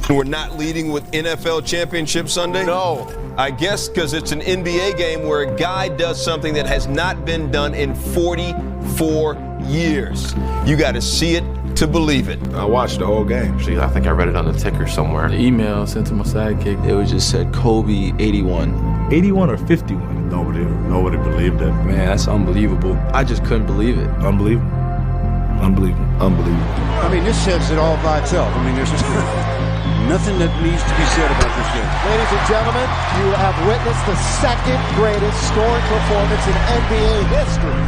We're not leading with NFL Championship Sunday? No. I guess because it's an NBA game where a guy does something that has not been done in 44 years. You got to see it to believe it. I watched the whole game. Actually, I think I read it on the ticker somewhere. The email sent to my sidekick, it was just said Kobe 81. 81 or 51? Nobody believed it. man, that's unbelievable. I just couldn't believe it. Unbelievable. Unbelievable. Unbelievable. I mean, this says it all by itself. I mean, there's just nothing that needs to be said about this game. Ladies and gentlemen, you have witnessed the second greatest scoring performance in NBA history.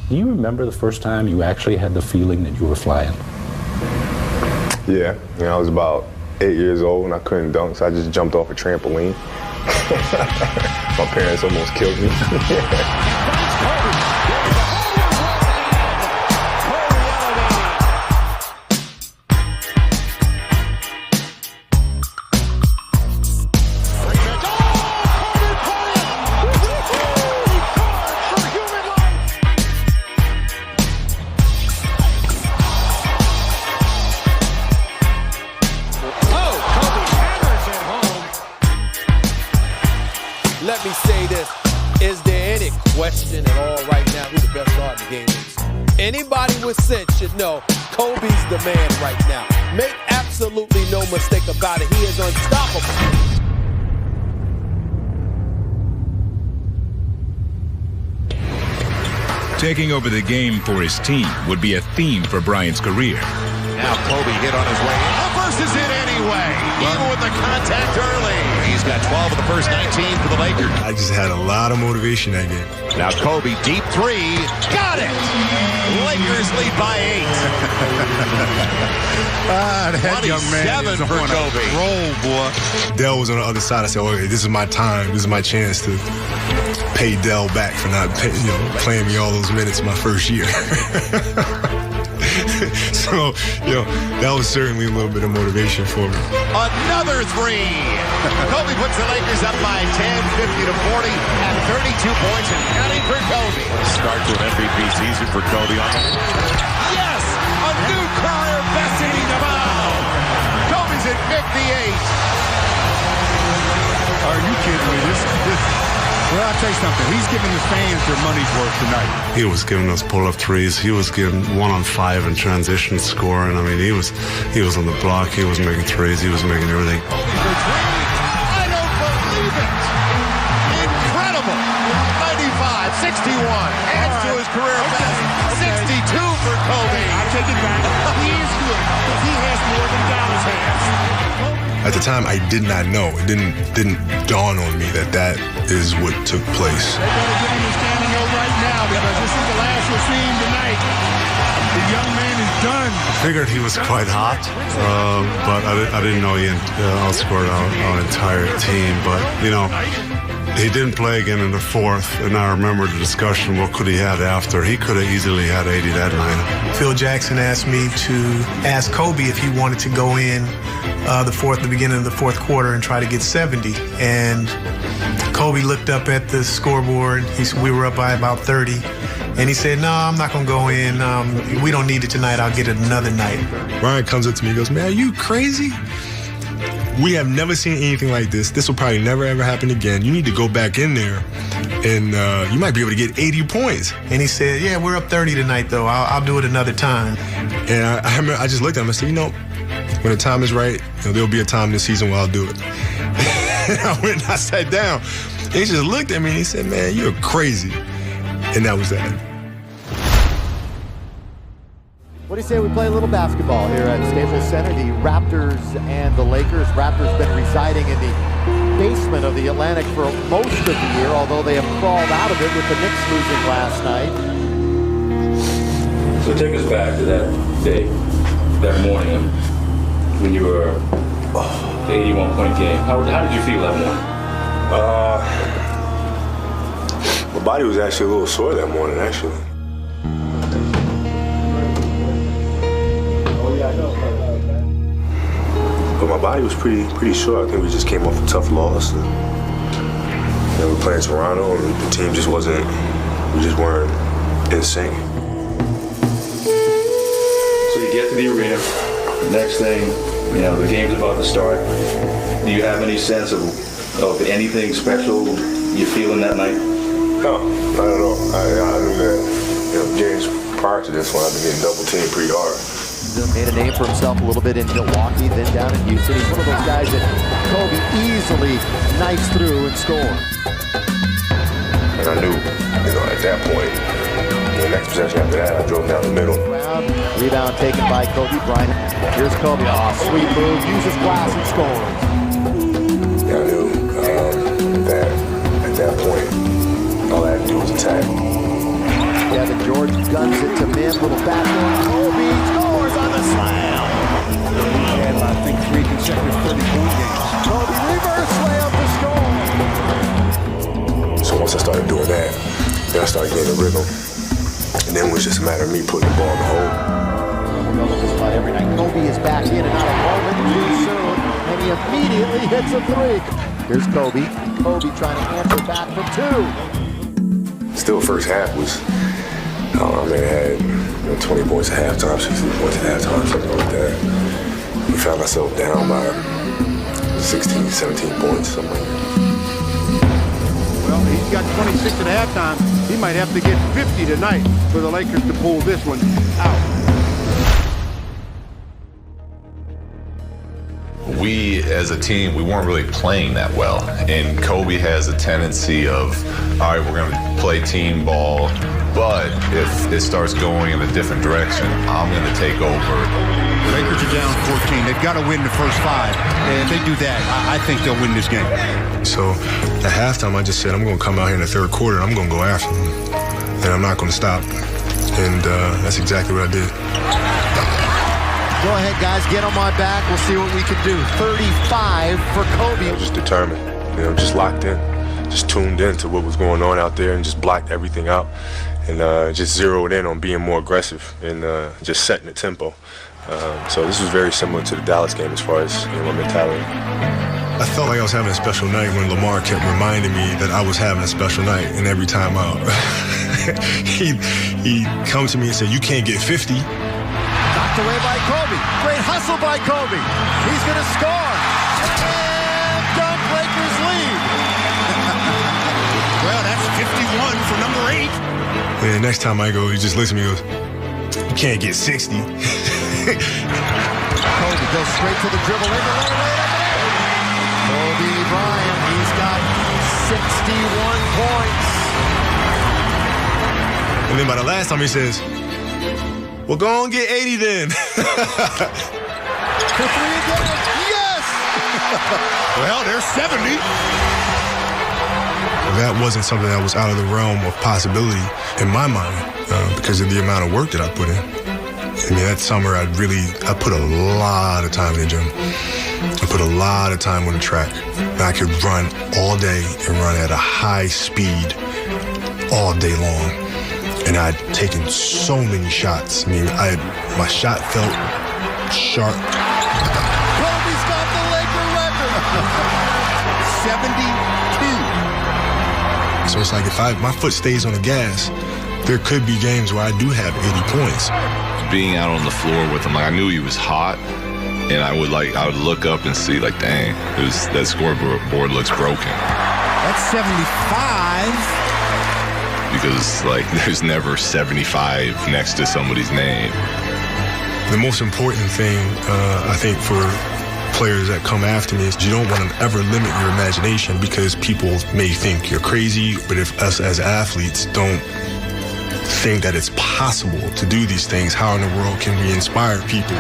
Do you remember the first time you actually had the feeling that you were flying? Yeah, I was about 8 years old and I couldn't dunk, so I just jumped off a trampoline. My parents almost killed me. Let me say this. Is there any question at all right now who the best guard in the game is? Anybody with sense should know Kobe's the man right now. Make absolutely no mistake about it. He is unstoppable. Taking over the game for his team would be a theme for Bryant's career. Now Kobe hit on his way in. Versus it anyway, even with the contact early. He's got 12 of the first 19 for the Lakers. I just had a lot of motivation that game. Now Kobe, deep three, got it! Lakers lead by 8. That young man is for on Kobe. a roll, boy. Dell was on the other side. I said, okay, this is my time. This is my chance to pay Dell back for not playing me all those minutes my first year. So, that was certainly a little bit of motivation for me. Another three. Kobe puts the Lakers up by 10, 50-40, at 32 points and counting for Kobe. Start to an MVP season for Kobe. Yes! A new career best in the foul. Kobe's at 58. Are you kidding me? Well, I'll tell you something. He's giving his fans their money's worth tonight. He was giving us pull-up threes. He was giving 1-on-5 and transition scoring. I mean, he was on the block. He was making threes. He was making everything. I don't believe it. Incredible. 95, 61. Adds to his career best. 62 for Kobe. I take it back. He is good. He has more than Dallas has. At the time, I did not know. It didn't dawn on me that is what took place. They better get him a standing O right now because this is the last we'll see him tonight. The young man is done. I figured he was quite hot, but I didn't know he outscored our entire team. But, he didn't play again in the fourth, and I remember the discussion, what could he have after? He could have easily had 80 that night. Phil Jackson asked me to ask Kobe if he wanted to go in the beginning of the fourth quarter and try to get 70. And Kobe looked up at the scoreboard. We were up by about 30. And he said, no, I'm not going to go in. We don't need it tonight. I'll get it another night. Ryan comes up to me and goes, man, are you crazy? We have never seen anything like this. This will probably never, ever happen again. You need to go back in there, and you might be able to get 80 points. And he said, yeah, we're up 30 tonight, though. I'll do it another time. And I remember I just looked at him and said, when the time is right, there'll be a time this season where I'll do it. And I went and I sat down. And he just looked at me and he said, man, you're crazy. And that was that. What do you say we play a little basketball here at Staples Center? The Raptors and the Lakers. Raptors been residing in the basement of the Atlantic for most of the year, although they have crawled out of it with the Knicks losing last night. So take us back to that day, that morning, when you were the 81-point game. How did you feel that morning? My body was actually a little sore that morning, actually. But my body was pretty sore. I think we just came off a tough loss. And, we were playing Toronto, and the team just weren't in sync. get to the arena. Next thing, you know, the game's about to start. Do you have any sense of anything special you feeling that night? No, not at all. I knew that, games prior to this one, I've been getting double teamed pretty hard. Made a name for himself a little bit in Milwaukee, then down in Houston. He's one of those guys that Kobe easily knifes through and scores. And I knew, at that point, the next possession after that, I drove down the middle. Rebound taken by Kobe Bryant. Here's Kobe. Sweet move, uses glass and scores. Yeah, I knew that at that point, all I had to do was attack. Kevin George guns it to Min, little backdoor. Kobe scores on the slam. He had, I think, 3 consecutive 30-point games. Kobe reverse layup to score. So once I started doing that, then I started getting a rhythm. And then it was just a matter of me putting the ball in the hole. We'll go just about every night. Kobe is back in and out a moment too soon, and he immediately hits a 3. Here's Kobe. Kobe trying to answer back for 2. Still, first half was, I had 20 points at halftime, 16 points at halftime, something like that. We found ourselves down by 16, 17 points, something like that. Well, he's got 26 at halftime. He might have to get 50 tonight for the Lakers to pull this one out. We, as a team, we weren't really playing that well. And Kobe has a tendency of, all right, we're going to play team ball, but if it starts going in a different direction, I'm going to take over. The Lakers are down 14. They've got to win the first 5. And if they do that, I think they'll win this game. So at halftime, I just said, I'm going to come out here in the third quarter, and I'm going to go after them. And I'm not going to stop. And that's exactly what I did. Go ahead, guys, get on my back. We'll see what we can do. 35 for Kobe. I was just determined, just locked in, just tuned in to what was going on out there and just blocked everything out and just zeroed in on being more aggressive and just setting the tempo. So this was very similar to the Dallas game as far as my mentality. I felt like I was having a special night when Lamar kept reminding me that I was having a special night, and every time out, he'd come to me and say, you can't get 50. Knocked away by Kobe. Great hustle by Kobe. He's going to score. And dunk, Lakers lead. Well, that's 51 for number 8. And next time I go, he just looks at me and goes, you can't get 60. Kobe goes straight to the dribble. Kobe Bryant, he's got 61 points. And then by the last time he says, well, go on, get 80 then. For 3 again. Yes! Well, there's 70. That wasn't something that was out of the realm of possibility in my mind because of the amount of work that I put in. I mean, that summer I put a lot of time in the gym. I put a lot of time on the track. And I could run all day and run at a high speed all day long. And I'd taken so many shots. I mean, my shot felt sharp. Kobe's got the Laker record. 72. So it's like if my foot stays on the gas, there could be games where I do have 80 points. Being out on the floor with him, I knew he was hot, and I would look up and see, dang, that scoreboard looks broken. That's 75. Because there's never 75 next to somebody's name. The most important thing, I think, for players that come after me is you don't want to ever limit your imagination because people may think you're crazy, but if us as athletes don't think that it's possible to do these things, how in the world can we inspire people?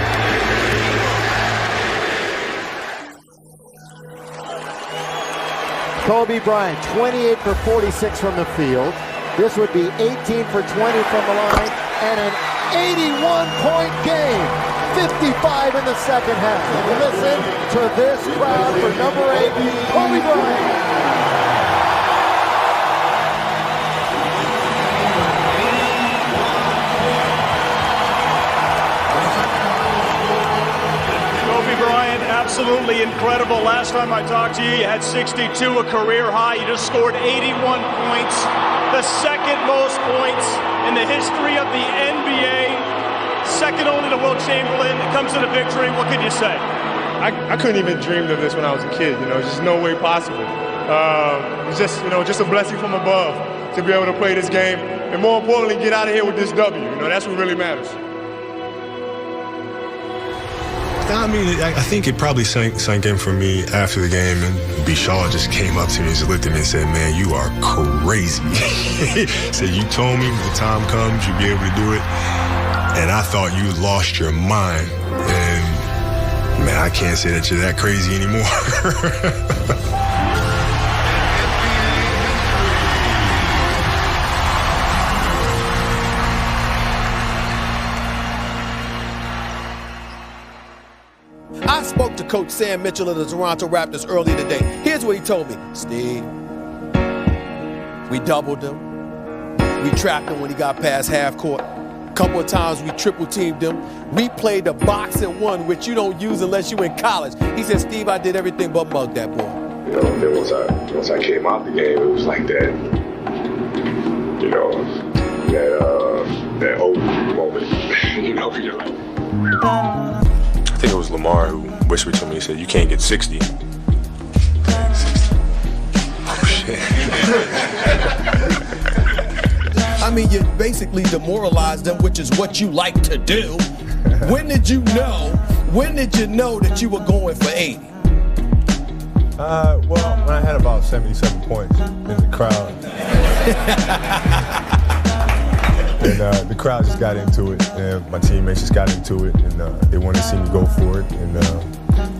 Kobe Bryant, 28 for 46 from the field. This would be 18 for 20 from the line and an 81-point game. 55 in the second half. Listen to this crowd for number 8, Kobe Bryant. Kobe Bryant, absolutely incredible. Last time I talked to you, you had 62, a career high. You just scored 81 points. The second most points in the history of the NBA. second only to Will Chamberlain. It comes to the victory. What can you say? I couldn't even dream of this when I was a kid. There's just no way possible. It's just, just a blessing from above to be able to play this game, and more importantly, get out of here with this W. That's what really matters. I mean, I think it probably sank in for me after the game, and B. Shaw just came up to me and just looked at me and said, "Man, you are crazy." He said, "You told me when the time comes, you'll be able to do it, and I thought you lost your mind." And man, I can't say that you're that crazy anymore. I spoke to Coach Sam Mitchell of the Toronto Raptors earlier today. Here's what he told me. Steve, we doubled him. We trapped him when he got past half court. A couple of times we triple teamed him. We played the box and one, which you don't use unless you're in college. He said, Steve, I did everything but mug that boy. Then once I came out the game, it was like that, that old moment, you're like, I think it was Lamar who whispered to me, he said, "You can't get 60. Oh, shit. I mean, you basically demoralized them, which is what you like to do. When did you know that you were going for 80? Well, when I had about 77 points in the crowd. And the crowd just got into it, and my teammates just got into it, and they wanted to see me go for it, and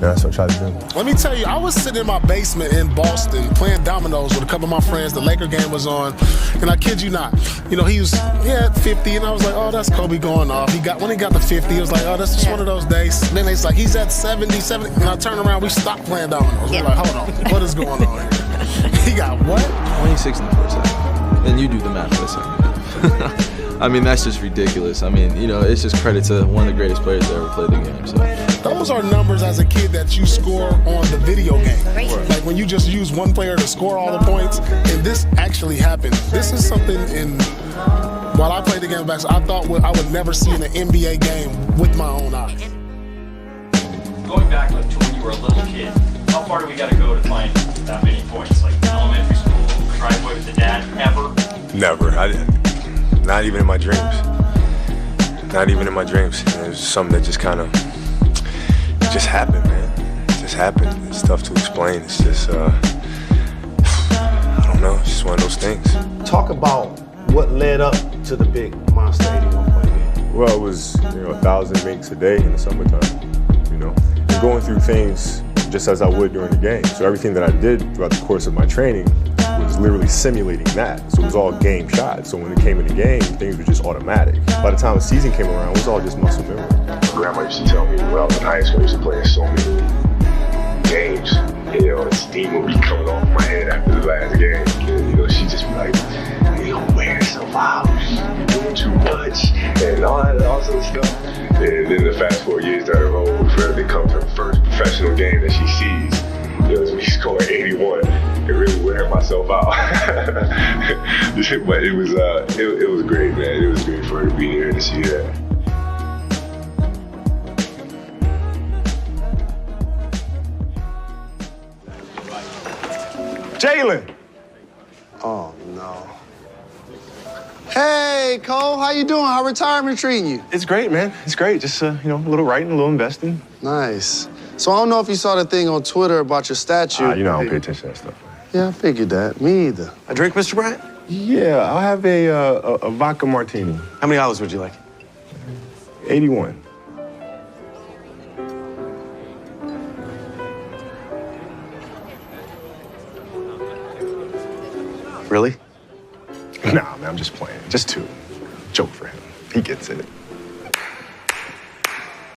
that's what I tried to do. Let me tell you, I was sitting in my basement in Boston playing dominoes with a couple of my friends. The Laker game was on, and I kid you not, he had 50, and I was like, oh, that's Kobe going off. When he got to 50, he was like, oh, that's just one of those days. And then it's like, he's at 70, and I turn around, we stopped playing dominoes. We're like, hold on, what is going on here? He got what? 26 in the first half. And you do the math for a second. I mean, that's just ridiculous. I mean, it's just credit to one of the greatest players to ever play the game. So those are numbers as a kid that you score on the video game. Like when you just use one player to score all the points, and this actually happened. This is something while I played the game back, I thought I would never see in an NBA game with my own eyes. Going back to when you were a little kid, how far do we got to go to find that many points? Like elementary school, driveway with the dad, ever? Never. I didn't. Not even in my dreams. Not even in my dreams. It was something that just kind of just happened, man. It just happened. It's tough to explain. It's just, I don't know. It's just one of those things. Talk about what led up to the big monster 81-point game. Well, it was, 1,000 makes a day in the summertime, and going through things just as I would during the game. So everything that I did throughout the course of my training was literally simulating that. So it was all game shots. So when it came in the game, things were just automatic. By the time the season came around, it was all just muscle memory. My grandma used to tell me when I was in high school, I used to play so many games. And steam would be coming off my head after the last game. And, she'd just be like, wear yourself out. You're doing too much. And all that sort of stuff. And then the fast forward years down the road, for every comes her first professional game that she sees, me scoring 81 and really wearing myself out. But it was great, man. It was great for her to be there to see that. Jalen! Oh, no. Hey, Cole, how you doing? How retirement treating you? It's great, man. It's great. Just, a little writing, a little investing. Nice. So I don't know if you saw the thing on Twitter about your statue. I don't pay attention to that stuff. Yeah, I figured that. Me either. A drink, Mr. Bryant? Yeah, I'll have a vodka martini. How many olives would you like? 81. Really? Nah, man, I'm just playing. Just 2. Joke for him. He gets it.